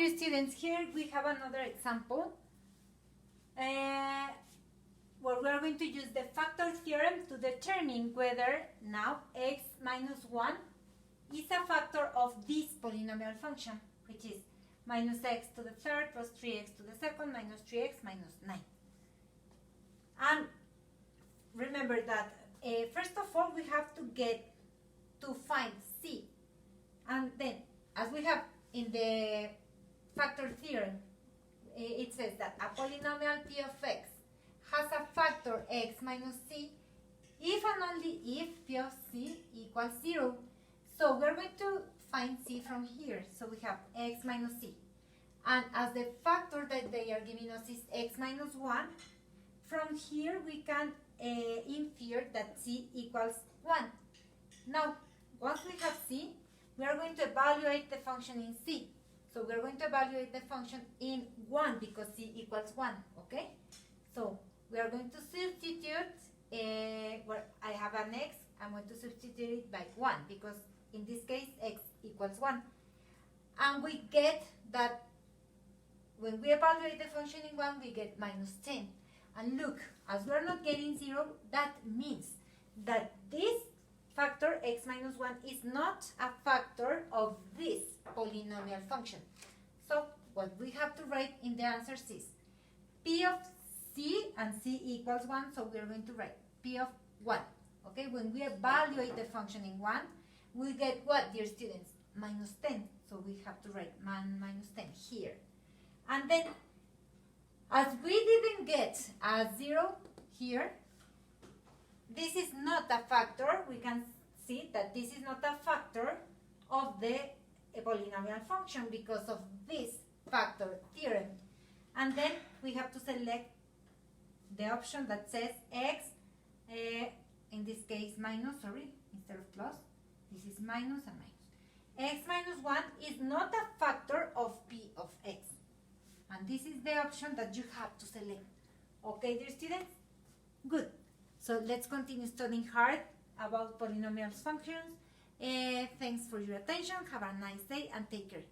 dear students, here we have another example where we are going to use the factor theorem to determine whether now x minus 1 is a factor of this polynomial function, which is minus x to the third plus 3x to the second minus 3x minus 9. And remember that first of all we have to find c, and then as we have in the factor theorem, it says that a polynomial p of x has a factor x minus c if and only if p of c equals 0. So we're going to find c from here. So we have x minus c. And as the factor that they are giving us is x minus 1, from here we can infer that c equals 1. Now, once we have c, we are going to evaluate the function in c. So we're going to evaluate the function in 1 because c equals 1, okay? So we are going to substitute, where I have an x, I'm going to substitute it by 1 because in this case x equals 1. And we get that when we evaluate the function in 1, we get minus 10. And look, as we're not getting 0, that means that this factor x minus 1 is not a factor of this polynomial function. So what we have to write in the answers is p of c, and c equals 1, so we're going to write p of 1. Okay, when we evaluate the function in 1, we get what, dear students? Minus 10. So we have to write minus 10 here. And then, as we didn't get a 0 here, this is not a factor. We can see that this is not a factor of the polynomial function because of this factor theorem. And then we have to select the option that says x, in this case minus, instead of plus, this is minus and minus. X minus 1 is not a factor of p of x. And this is the option that you have to select. Okay, dear students? Good. So let's continue studying hard about polynomial functions. Thanks for your attention. Have a nice day and take care.